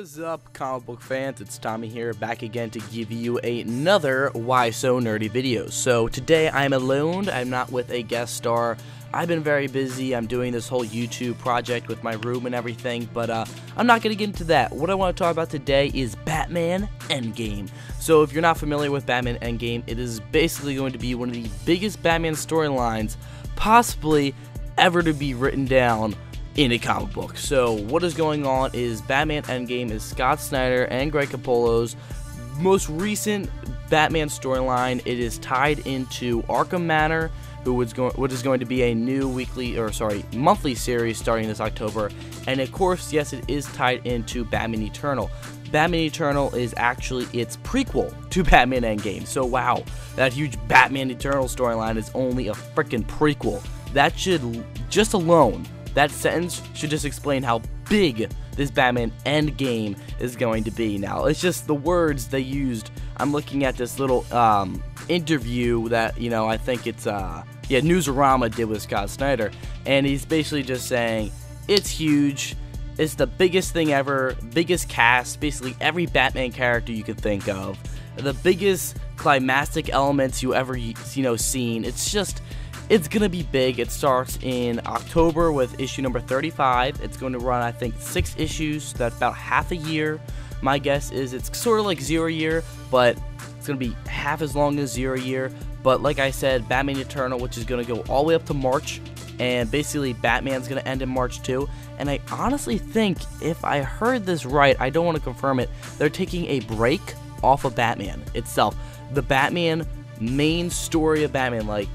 is up, comic book fans? It's Tommy here, back again to give you another Why So Nerdy video. So today I'm alone, I'm not with a guest star. I've been very busy, I'm doing this whole YouTube project with my room and everything, but I'm not going to get into that. What I want to talk about today is Batman Endgame. So if you're not familiar with Batman Endgame, it is basically going to be one of the biggest Batman storylines possibly ever to be written down in a comic book. So what is going on is Batman Endgame is Scott Snyder and Greg Capullo's most recent Batman storyline. It is tied into Arkham Manor, what is going to be a new monthly series starting this October. And of course, yes, it is tied into Batman Eternal. Batman Eternal is actually its prequel to Batman Endgame. So wow, that huge Batman Eternal storyline is only a freaking prequel. That should, just alone, that sentence should just explain how big this Batman Endgame is going to be. Now, it's just the words they used. I'm looking at this little interview that, I think it's, Newsarama did with Scott Snyder. And he's basically just saying, it's huge. It's the biggest thing ever. Biggest cast. Basically, every Batman character you could think of. The biggest climactic elements you ever, seen. It's gonna be big. It starts in October with issue number 35. It's going to run, I think, 6 issues. So that's about half a year. My guess is it's sort of like 0 year, but it's gonna be half as long as 0 year. But like I said, Batman Eternal, which is gonna go all the way up to March, and basically Batman's gonna end in March too. And I honestly think, if I heard this right, I don't want to confirm it, they're taking a break off of Batman itself. The Batman main story of Batman, like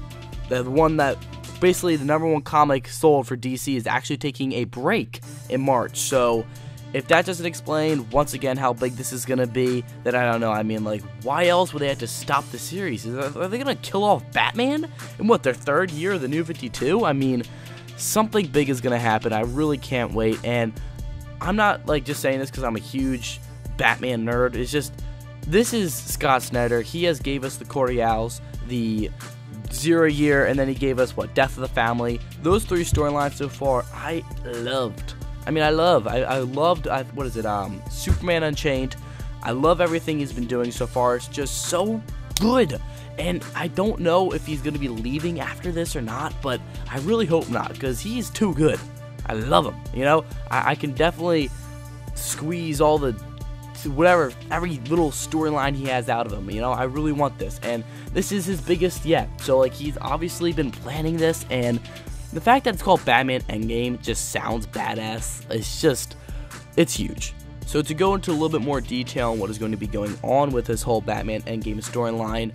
the one that basically the #1 comic sold for DC, is actually taking a break in March. So if that doesn't explain once again how big this is gonna be, then I don't know. I mean, like, why else would they have to stop the series? Are they gonna kill off Batman in what, their 3rd year of the New 52? I mean, something big is gonna happen. I really can't wait. And I'm not like just saying this because I'm a huge Batman nerd. It's just, this is Scott Snyder. He has gave us the Cordials, the 0 year, and then he gave us Death of the Family. Those 3 storylines so far I loved. I loved Superman Unchained. I love everything he's been doing so far. It's just so good. And I don't know if he's going to be leaving after this or not, but I really hope not, because he's too good. I love him, I can definitely squeeze all the every little storyline he has out of him, I really want this, and this is his biggest yet. So he's obviously been planning this, and the fact that it's called Batman Endgame just sounds badass. It's huge. So to go into a little bit more detail on what is going to be going on with this whole Batman Endgame storyline,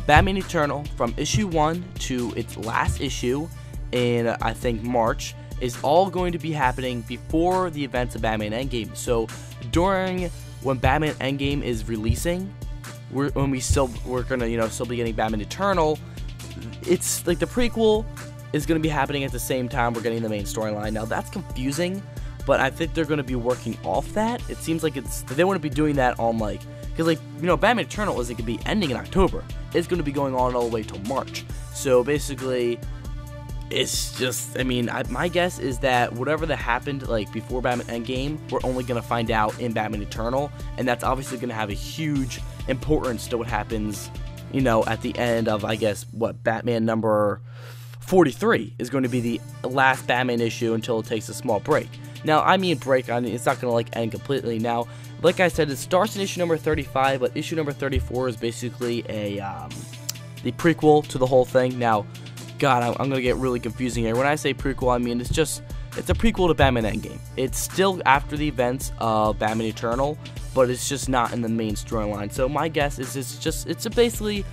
Batman Eternal, from issue 1 to its last issue in, I think, March, is all going to be happening before the events of Batman Endgame. So when Batman Endgame is releasing, we're gonna still be getting Batman Eternal. It's like the prequel is gonna be happening at the same time we're getting the main storyline. Now that's confusing, but I think they're gonna be working off that. It seems like they wouldn't be doing that on because Batman Eternal isn't gonna be ending in October. It's gonna be going on all the way till March. So basically, it's just, my guess is that whatever that happened before Batman Endgame, we're only going to find out in Batman Eternal, and that's obviously going to have a huge importance to what happens, at the end of, Batman number 43 is going to be the last Batman issue until it takes a small break. Now, it's not going to end completely. Now, like I said, it starts in issue number 35, but issue number 34 is basically the prequel to the whole thing. Now, God, I'm going to get really confusing here. When I say prequel, it's a prequel to Batman Endgame. It's still after the events of Batman Eternal, but it's just not in the main storyline. So my guess is it's basically,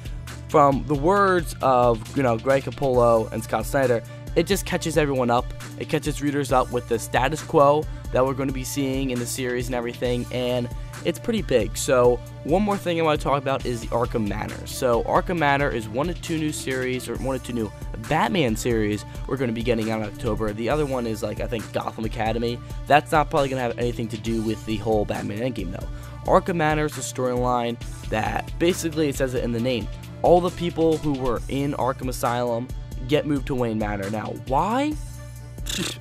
from the words of, Greg Capullo and Scott Snyder, it just catches everyone up. It catches readers up with the status quo that we're going to be seeing in the series and everything, and it's pretty big. So one more thing I want to talk about is the Arkham Manor. So Arkham Manor is one of 2 new Batman series we're going to be getting out in October. The other one is I think Gotham Academy. That's not probably going to have anything to do with the whole Batman Endgame though. Arkham Manor is a storyline that basically, it says it in the name, all the people who were in Arkham Asylum get moved to Wayne Manor. Now, why?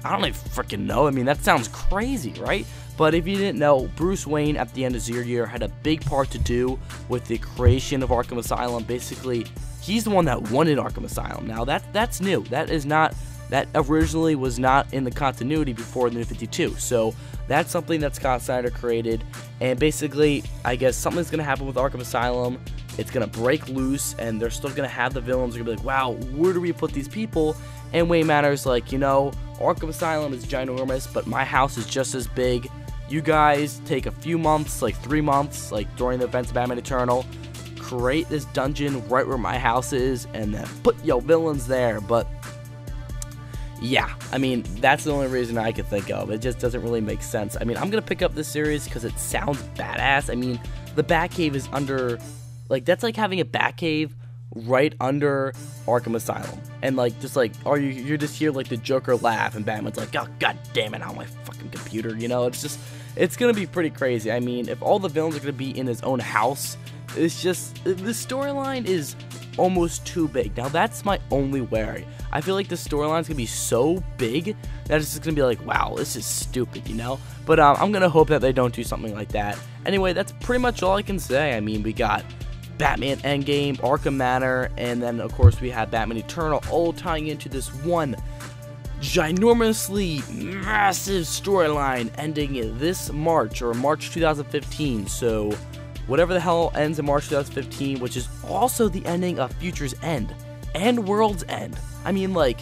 I don't even freaking know. That sounds crazy, right? But if you didn't know, Bruce Wayne at the end of Zero Year had a big part to do with the creation of Arkham Asylum. Basically, he's the one that wanted Arkham Asylum. Now that's new. That originally was not in the continuity before the New 52. So that's something that Scott Snyder created. And basically, I guess something's going to happen with Arkham Asylum. It's going to break loose, and they're still going to have the villains. They're going to be like, wow, where do we put these people? And Wayne Manor's like, you know, Arkham Asylum is ginormous, but my house is just as big. You guys take a few months, like 3 months, like during the events of Batman Eternal, create this dungeon right where my house is, and then put your villains there. But yeah, I mean, that's the only reason I could think of. It just doesn't really make sense. I mean, I'm going to pick up this series because it sounds badass. I mean, the Batcave is under, like, that's like having a Batcave right under Arkham Asylum. And, like, just like, or you're just hear, like, the Joker laugh, and Batman's like, oh, god damn it, on my fucking computer, you know? It's just, it's going to be pretty crazy. I mean, if all the villains are going to be in his own house, it's just, the storyline is almost too big. Now, that's my only worry. I feel like the storyline's gonna be so big that it's just gonna be like, wow, this is stupid, you know? But I'm gonna hope that they don't do something like that. Anyway, that's pretty much all I can say. I mean, we got Batman Endgame, Arkham Manor, and then, of course, we have Batman Eternal, all tying into this one ginormously massive storyline ending this March, or March 2015. So whatever the hell ends in March 2015, which is also the ending of Future's End and World's End. I mean, like,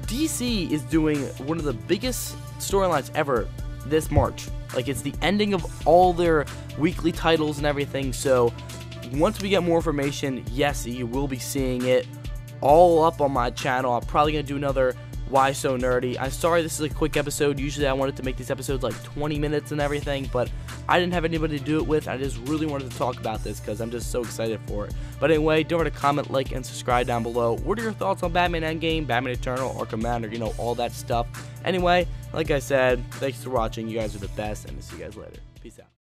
DC is doing one of the biggest storylines ever this March. Like, it's the ending of all their weekly titles and everything. So once we get more information, yes, you will be seeing it all up on my channel. I'm probably going to do another Why So Nerdy. I'm sorry this is a quick episode. Usually I wanted to make these episodes like 20 minutes and everything, but I didn't have anybody to do it with. I just really wanted to talk about this because I'm just so excited for it. But anyway, don't forget to comment, like, and subscribe down below. What are your thoughts on Batman Endgame, Batman Eternal, Arkham Manor, you know, all that stuff. Anyway, like I said, thanks for watching. You guys are the best, and I'll see you guys later. Peace out.